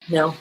No.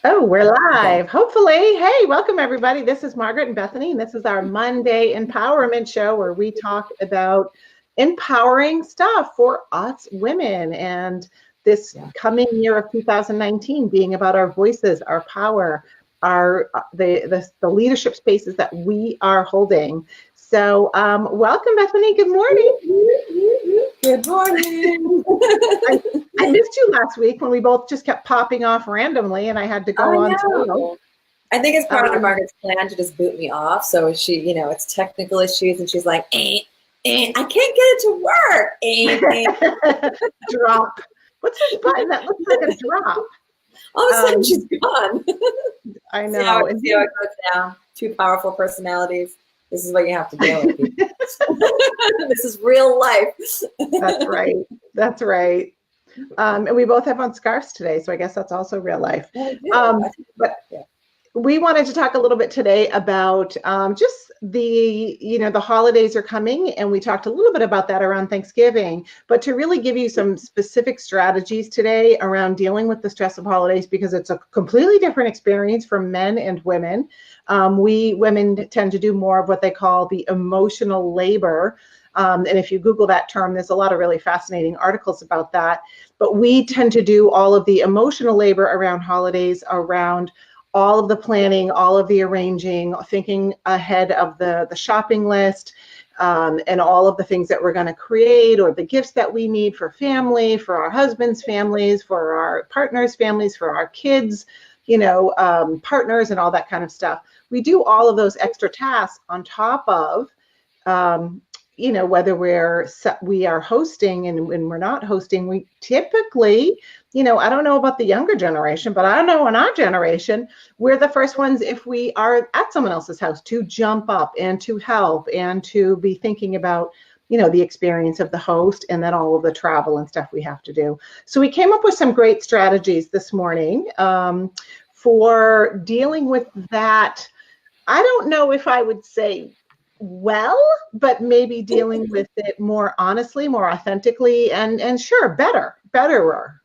Oh, we're Okay. live. Hopefully. Hey, welcome everybody. This is Margaret and Bethaney, and this is our Monday empowerment show where we talk about empowering stuff for us women. And this coming year of 2019 being about our voices, our power, our the leadership spaces that we are holding. So, welcome, Bethany. Good morning. Good morning. I, I missed you last week when we both just kept popping off randomly, and I had to I go on to. know. I think it's part of Um, Margaret's plan to just boot me off. So she, it's technical issues, and she's like, I can't get it to work. drop. What's this button that looks like a drop? All of a sudden, Um, she's gone. I see how know. see how it goes down. Two powerful personalities. This is what you have to deal with. This is real life. That's right. That's right. And we both have on scarves today, so I guess that's also real life. Yeah, I do. But Yeah. we wanted to talk a little bit today about just the holidays are coming, and we talked a little bit about that around Thanksgiving, but to really give you some specific strategies today around dealing with the stress of holidays, because it's a completely different experience for men and women. We women tend to do more of what they call the emotional labor. And if you Google that term, there's a lot of really fascinating articles about that. But we tend to do all of the emotional labor around holidays, around all of the planning, all of the arranging, thinking ahead of the shopping list, and all of the things that we're going to create, or the gifts that we need for family, for our husbands' families, for our partners' families, for our kids, partners, and all that kind of stuff. We do all of those extra tasks on top of whether we are hosting and when we're not hosting. We typically, I don't know about the younger generation, but I know in our generation, we're the first ones, if we are at someone else's house, to jump up and to help and to be thinking about the experience of the host, and then all of the travel and stuff we have to do. So we came up with some great strategies this morning for dealing with that. I don't know if I would say but maybe dealing with it more honestly, more authentically, and sure, betterer.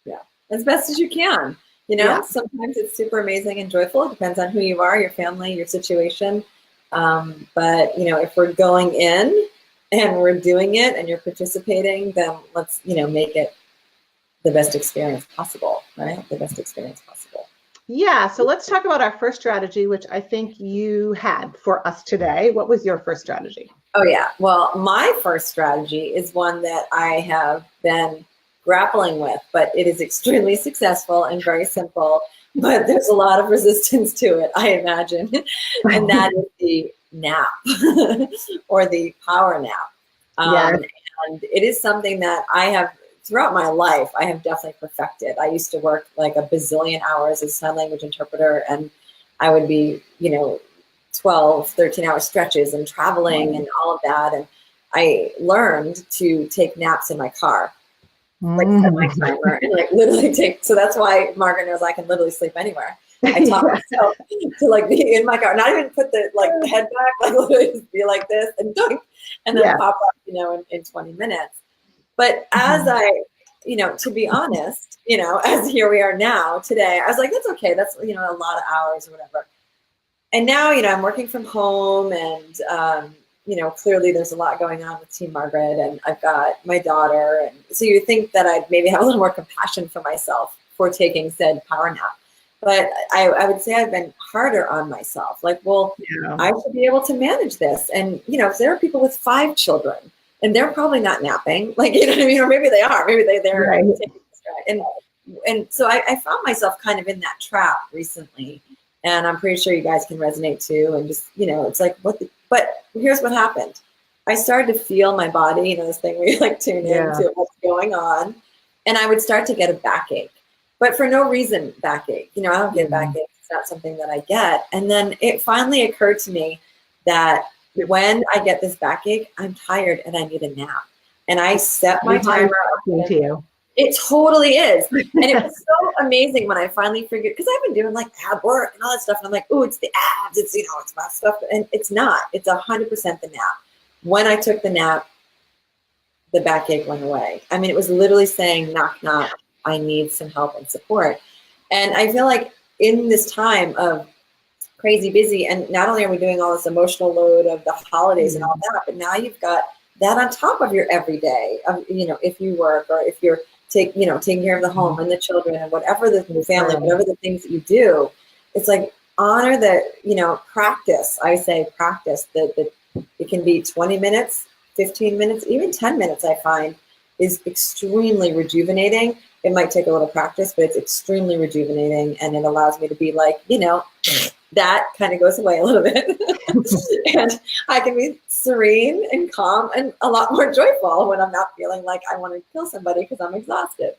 Yeah, as best as you can. Yeah. Sometimes it's super amazing and joyful. It depends on who you are, your family, your situation. But if we're going in and we're doing it and you're participating, then let's make it the best experience possible, right? The best experience possible. Yeah. So let's talk about our first strategy, which I think you had for us today. What was your first strategy? Oh yeah. Well, my first strategy is one that I have been grappling with, but it is extremely successful and very simple, but there's a lot of resistance to it, I imagine. And that is the nap or the power nap. Yeah. And it is something that I have throughout my life, I have definitely perfected. I used to work like a bazillion hours as a sign language interpreter, and I would be, 12, 13-hour stretches and traveling and all of that. And I learned to take naps in my car, like set my timer and like literally take. So that's why Margaret knows I can literally sleep anywhere. I taught myself to like be in my car, not even put the head back, like literally just be like this and doink, and then pop up, in 20 minutes. But as I, to be honest, as here we are now today, I was like, that's okay. That's, a lot of hours or whatever. And now, I'm working from home, and, clearly there's a lot going on with Team Margaret, and I've got my daughter. And so you think that I'd maybe have a little more compassion for myself for taking said power nap. But I would say I've been harder on myself. Like, well, I should be able to manage this. And, if there are people with 5 children, and they're probably not napping, like, you know what I mean? Or maybe they are, maybe they're right. taking this right. And so I found myself kind of in that trap recently. And I'm pretty sure you guys can resonate too. And just, it's like, but here's what happened. I started to feel my body, this thing where you tune into what's going on. And I would start to get a backache, but for no reason backache. I don't get backache. It's not something that I get. And then it finally occurred to me that when I get this backache, I'm tired and I need a nap. And I set my timer up. It totally is. And it was so amazing when I finally figured, because I've been doing ab work and all that stuff. And I'm like, oh, it's the abs. It's, it's my stuff. And it's not. It's 100% the nap. When I took the nap, the backache went away. I mean, it was literally saying, knock, knock, I need some help and support. And I feel like in this time of crazy busy, and not only are we doing all this emotional load of the holidays and all that, but now you've got that on top of your everyday, if you work or if you're taking care of the home and the children and whatever the family, whatever the things that you do. It's like honor the, practice. I say practice that it can be 20 minutes, 15 minutes, even 10 minutes, I find is extremely rejuvenating. It might take a little practice, but it's extremely rejuvenating. And it allows me to be like, that kind of goes away a little bit. And I can be serene and calm and a lot more joyful when I'm not feeling like I want to kill somebody because I'm exhausted.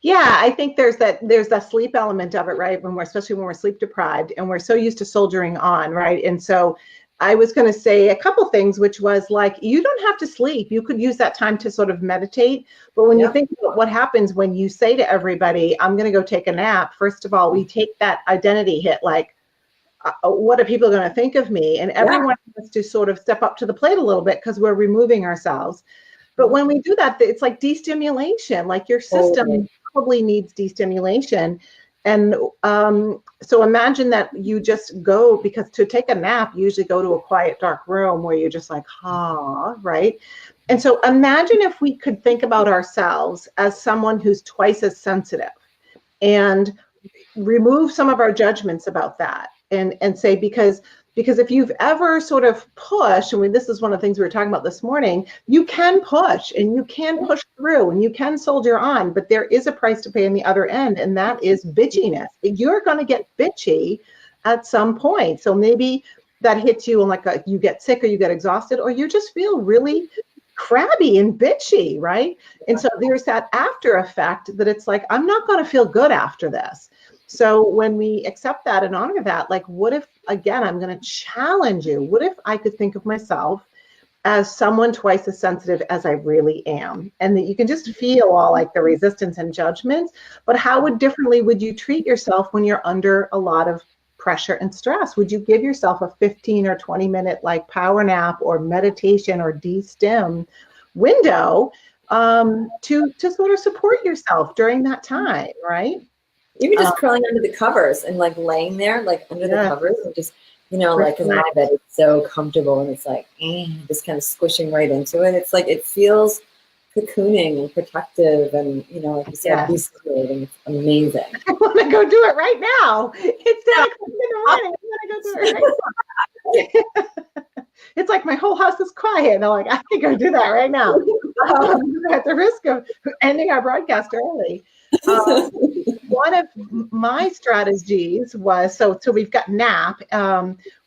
Yeah, I think there's that sleep element of it, right? Especially when we're sleep deprived and we're so used to soldiering on, right? And so I was going to say a couple things, which was like, you don't have to sleep. You could use that time to sort of meditate. But when you think about what happens when you say to everybody, I'm going to go take a nap, first of all, we take that identity hit, like, what are people going to think of me? And everyone has to sort of step up to the plate a little bit because we're removing ourselves. But when we do that, it's like destimulation, like your system probably needs destimulation. And so imagine that you just go, because to take a nap, you usually go to a quiet, dark room where you're just like, right? And so imagine if we could think about ourselves as someone who's twice as sensitive and remove some of our judgments about that and say, because if you've ever sort of pushed, this is one of the things we were talking about this morning, you can push and you can push through and you can soldier on, but there is a price to pay on the other end, and that is bitchiness. You're going to get bitchy at some point. So maybe that hits you and you get sick or you get exhausted or you just feel really crabby and bitchy, right? And so there's that after effect that it's like, I'm not going to feel good after this. So when we accept that and honor that, like, what if, again, I'm going to challenge you. What if I could think of myself as someone twice as sensitive as I really am? And that you can just feel all like the resistance and judgments, but how differently would you treat yourself when you're under a lot of pressure and stress? Would you give yourself a 15 or 20 minute like power nap or meditation or de-stim window to sort of support yourself during that time, right? Even just curling under the covers and like laying there, like under the covers and just, like in my bed, it's so comfortable and it's like, just kind of squishing right into it. It's like, it feels cocooning and protective and, like you said, boosted, and it's amazing. I want to go do it right now. It's 10 o'clock in the morning. I want to go do it right now. It's like my whole house is quiet. And I'm like, I can go do that right now. At the risk of ending our broadcast early. One of my strategies was, so we've got nap,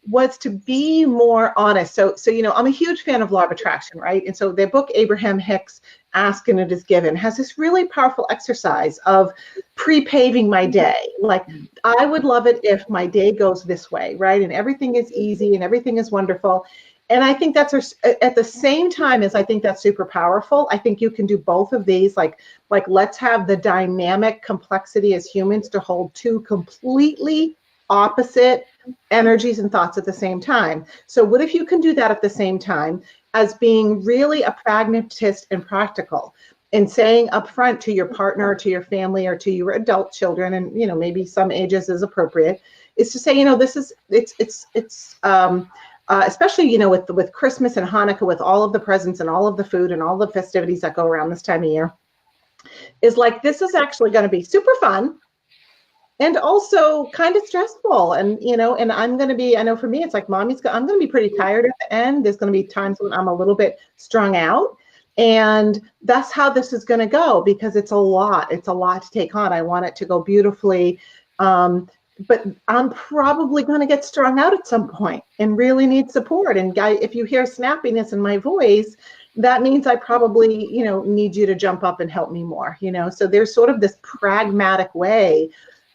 was to be more honest. So, I'm a huge fan of law of attraction, right? And so their book, Abraham Hicks, Ask and It Is Given, has this really powerful exercise of pre-paving my day. Like, I would love it if my day goes this way, right? And everything is easy and everything is wonderful. And I think that's at the same time as I think that's super powerful. I think you can do both of these. Like let's have the dynamic complexity as humans to hold two completely opposite energies and thoughts at the same time. So what if you can do that at the same time as being really a pragmatist and practical and saying upfront to your partner or to your family or to your adult children, and maybe some ages is appropriate, is to say, this is especially, with Christmas and Hanukkah, with all of the presents and all of the food and all the festivities that go around this time of year, is like, this is actually going to be super fun and also kind of stressful. And, and I'm going to be, I know for me, it's like, I'm going to be pretty tired at the end. There's going to be times when I'm a little bit strung out. And that's how this is going to go, because it's a lot to take on. I want it to go beautifully. But I'm probably going to get strung out at some point and really need support. And if you hear snappiness in my voice, that means I probably, need you to jump up and help me more, So there's sort of this pragmatic way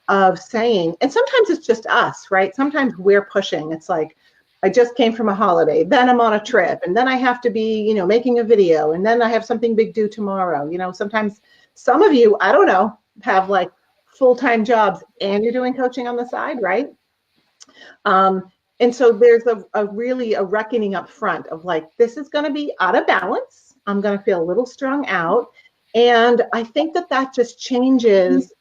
of saying, and sometimes it's just us, right? Sometimes we're pushing. It's like, I just came from a holiday, then I'm on a trip, and then I have to be, making a video, and then I have something big due tomorrow. Sometimes some of you, I don't know, have like full-time jobs and you're doing coaching on the side, right? And so there's a really a reckoning up front of like, this is going to be out of balance. I'm going to feel a little strung out. And I think that just changes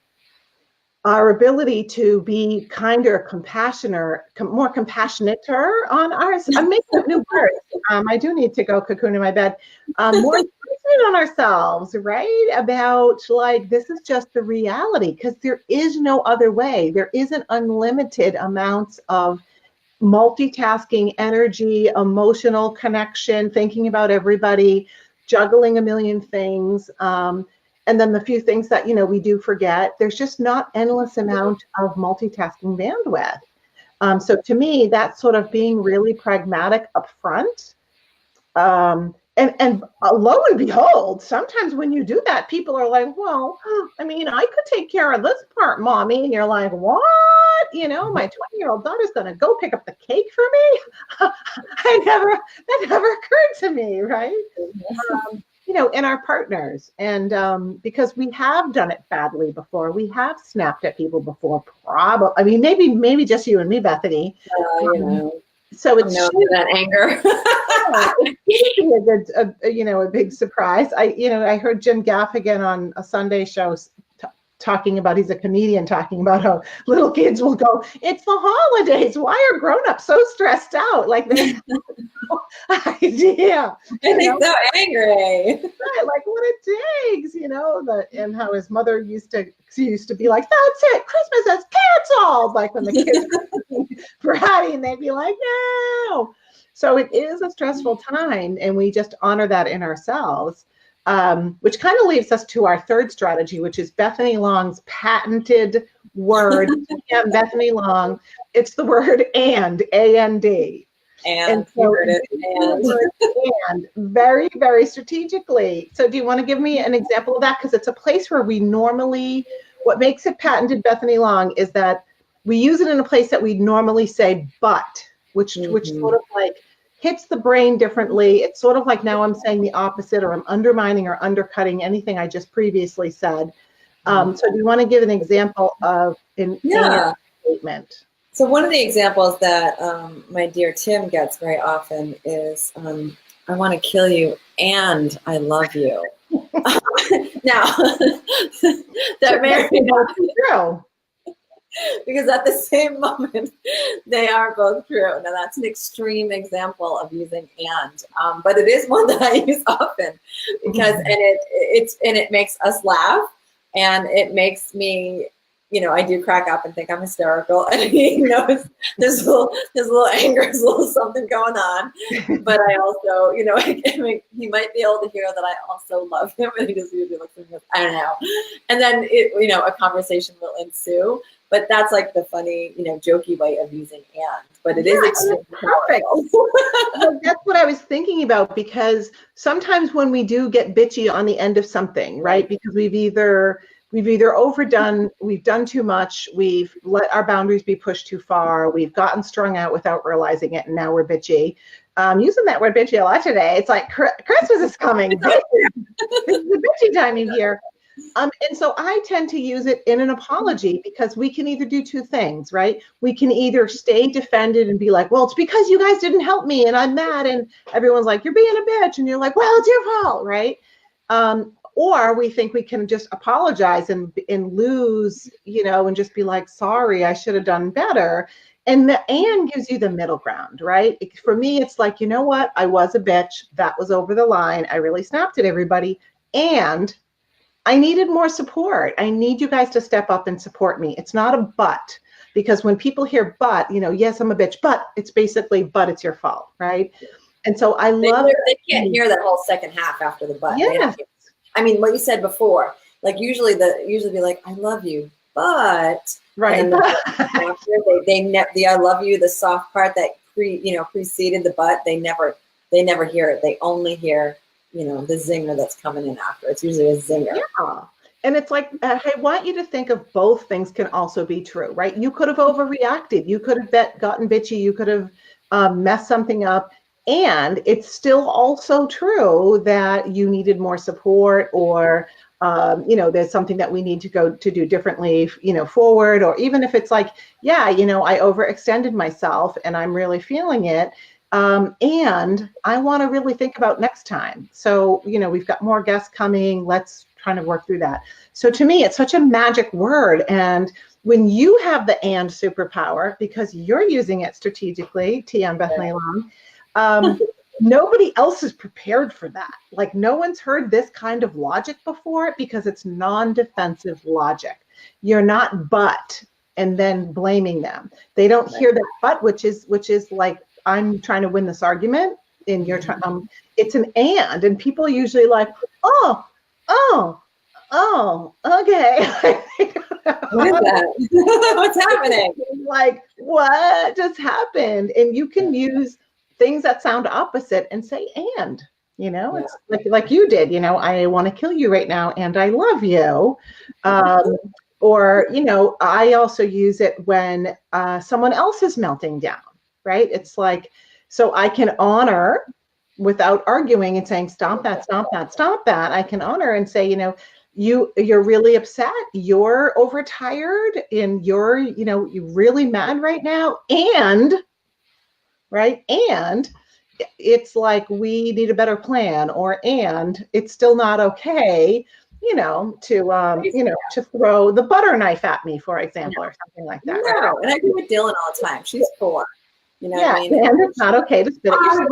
our ability to be kinder, compassionate, more compassionate on ours. I'm making up new words. I do need to go cocoon in my bed. More compassionate on ourselves, right? About like, this is just the reality, because there is no other way. There isn't unlimited amounts of multitasking, energy, emotional connection, thinking about everybody, juggling a million things. And then the few things that, we do forget, there's just not endless amount of multitasking bandwidth. So to me, that's sort of being really pragmatic up front. And lo and behold, sometimes when you do that, people are like, well, I mean, I could take care of this part, mommy. And you're like, what? My 20-year-old daughter's going to go pick up the cake for me? That never occurred to me, right? And our partners. And because we have done it badly before, we have snapped at people before, probably. I mean, maybe just you and me, Bethaney. So it's that anger. It's a big surprise. I heard Jim Gaffigan on a Sunday show talking about, he's a comedian, talking about how little kids will go, it's the holidays, why are grown-ups so stressed out? Like, they have no idea. And he's so angry. Right, like what it takes, and how his mother used to be like, that's it, Christmas is canceled, like when the kids were bratty, and they'd be like, no. So it is a stressful time, and we just honor that in ourselves. Which kind of leads us to our third strategy, which is Bethaney Long's patented word. Bethaney Long, it's the word and, A-N-D. And so and very, very strategically. So do you want to give me an example of that? Because it's a place where we normally, what makes it patented Bethaney Long is that we use it in a place that we normally say but, which sort of like hits the brain differently. It's sort of like now I'm saying the opposite, or I'm undermining or undercutting anything I just previously said. So do you want to give an example of a statement? So one of the examples that my dear Tim gets very often is, I want to kill you and I love you. Now, that may not be true. Because at the same moment, they are both true. Now, that's an extreme example of using and, but it is one that I use often because, and it makes us laugh, and it makes me, I do crack up and think I'm hysterical, and he knows there's a little anger, there's a little something going on, but I also, he might be able to hear that I also love him, and he just usually looks at me, I don't know, and then a conversation will ensue. But that's like the funny, jokey way of using and. But it is extremely perfect. Well, that's what I was thinking about, because sometimes when we do get bitchy on the end of something, right? Because we've either overdone, we've done too much, we've let our boundaries be pushed too far, we've gotten strung out without realizing it, and now we're bitchy. Using that word bitchy a lot today. It's like Christmas is coming. It's the bitchy time of year. And so I tend to use it in an apology, because we can either do two things, right? We can either stay defended and be like, well, it's because you guys didn't help me and I'm mad, and everyone's like, you're being a bitch, and you're like, well, it's your fault, right? Or we think we can just apologize and lose, and just be like, sorry, I should have done better. And the and gives you the middle ground, right? For me, it's like, you know what? I was a bitch. That was over the line. I really snapped at everybody. And I needed more support. I need you guys to step up and support me. It's not a but, because when people hear but, yes, I'm a bitch, but it's basically, but it's your fault, right? And so they can't hear that whole second half after the but. Yeah. I mean, what you said before, like usually be like, I love you, but right. And after the I love you, the soft part that preceded the but, they never hear it. They only hear the zinger that's coming in after. It's usually a zinger. Yeah. And it's like, I want you to think of both things can also be true, right? You could have overreacted. You could have gotten bitchy. You could have messed something up. And it's still also true that you needed more support, or, there's something that we need to go to do differently, forward. Or even if it's like, I overextended myself and I'm really feeling it. And I want to really think about next time. So, we've got more guests coming. Let's kind of work through that. So to me, it's such a magic word. And when you have the and superpower, because you're using it strategically, TM Bethaney Long, nobody else is prepared for that. Like no one's heard this kind of logic before because it's non-defensive logic. You're not but and then blaming them. They don't hear that but, which is like, I'm trying to win this argument and you're trying, it's an and people usually like, oh, okay. What is that? What's happening? Like, what just happened? And you can use things that sound opposite and say, and, it's like you did, I want to kill you right now and I love you. Or, I also use it when someone else is melting down, right? It's like, so I can honor without arguing and saying, stop that, stop that, stop that. I can honor and say, you're really upset, you're overtired, and you're really mad right now. And, right? And it's like, we need a better plan, and it's still not okay, to throw the butter knife at me, for example, or something like that. No, right? And I do with Dylan all the time. She's 4. And it's not okay to spit at yourself.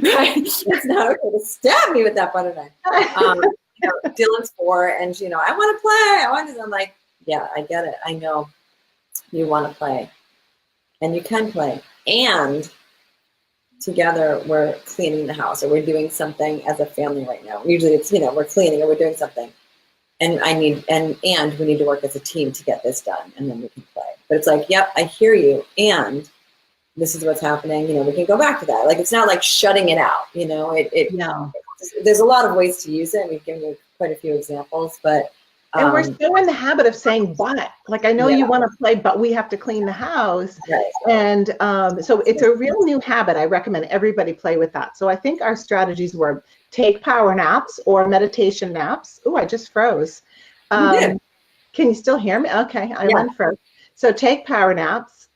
Right? It's not okay to stab me with that butter knife. Dylan's 4, and I want to play. I'm like, yeah, I get it. I know you want to play, and you can play, and together we're cleaning the house or we're doing something as a family right now. Usually it's, we're cleaning or we're doing something, and and we need to work as a team to get this done, and then we can play. But it's like, yep, I hear you, and this is what's happening. We can go back to that. Like, it's not like shutting it out. There's a lot of ways to use it, and we've given you quite a few examples, but and we're still in the habit of saying but. Like, I know you want to play, but we have to clean the house. Right. And so it's a real new habit. I recommend everybody play with that. So I think our strategies were take power naps or meditation naps. Oh, I just froze. Can you still hear me? Okay, I went first. So take power naps.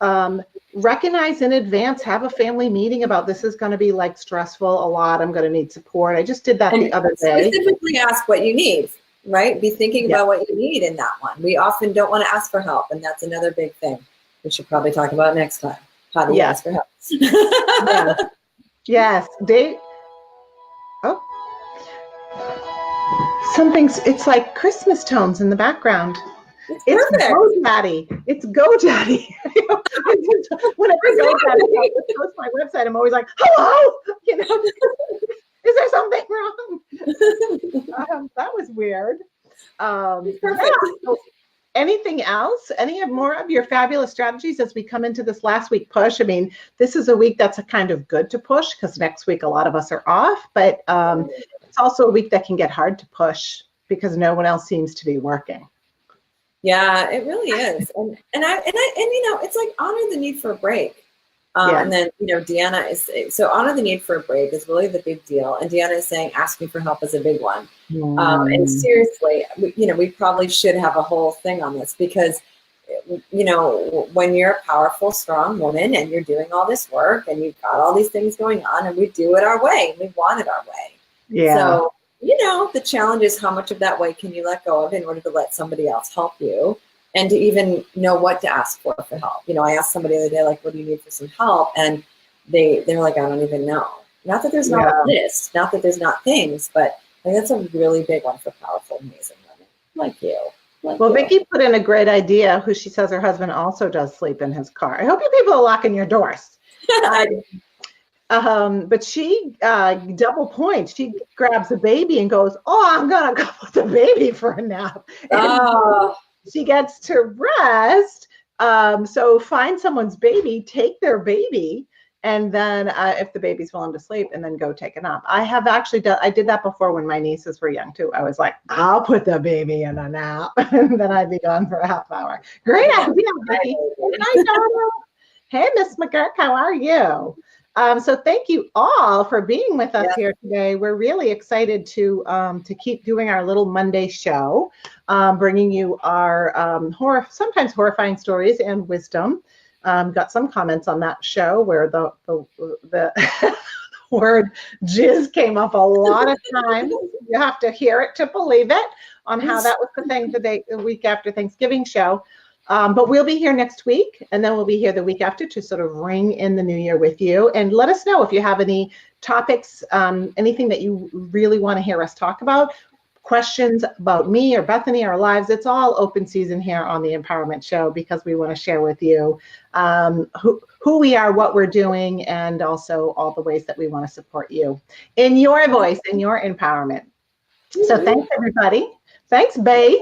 Recognize in advance, have a family meeting about this is going to be like stressful a lot. I'm going to need support. I just did that the other day. Specifically ask what you need, right? Be thinking about what you need in that one. We often don't want to ask for help, and that's another big thing we should probably talk about next time. How do you ask for help? Yes. It's like Christmas tones in the background. It's GoDaddy. It's GoDaddy. Whenever GoDaddy posts my website, I'm always like, hello, is there something wrong? That was weird. So anything else? Any more of your fabulous strategies as we come into this last week push? I mean, this is a week that's a kind of good to push because next week a lot of us are off, but it's also a week that can get hard to push because no one else seems to be working. Yeah, it really is. And it's like honor the need for a break. And then, Deanna is, so honor the need for a break is really the big deal. And Deanna is saying, asking for help is a big one. And seriously, we probably should have a whole thing on this because, when you're a powerful, strong woman and you're doing all this work and you've got all these things going on and we do it our way and we want it our way. Yeah. So, the challenge is how much of that way can you let go of in order to let somebody else help you and to even know what to ask for help. I asked somebody the other day, like, what do you need for some help? And they're like, I don't even know. Not that there's not a list, not that there's not things, but I think that's a really big one for powerful, amazing women like you. Vicki put in a great idea, who she says her husband also does sleep in his car. I hope you people are locking your doors. But she double points. She grabs the baby and goes, I'm going to go with the baby for a nap. She gets to rest. So find someone's baby, take their baby, and then if the baby's willing to sleep, and then go take a nap. I have actually I did that before when my nieces were young too. I was like, I'll put the baby in a nap, and then I'd be gone for a half hour. Great idea, Vicki. Hi, Donna. Hey, Miss McGurk, how are you? So thank you all for being with us here today. We're really excited to keep doing our little Monday show, bringing you our sometimes horrifying stories and wisdom. Got some comments on that show where the word jizz came up a lot of times. You have to hear it to believe it on how that was the thing the week after Thanksgiving show. But we'll be here next week, and then we'll be here the week after to sort of ring in the new year with you. And let us know if you have any topics, anything that you really want to hear us talk about, questions about me or Bethaney, our lives. It's all open season here on the Empowerment Show, because we want to share with you who we are, what we're doing, and also all the ways that we want to support you in your voice, in your empowerment. So thanks, everybody. Thanks, Babe.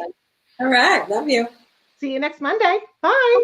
All right. Love you. See you next Monday. Bye.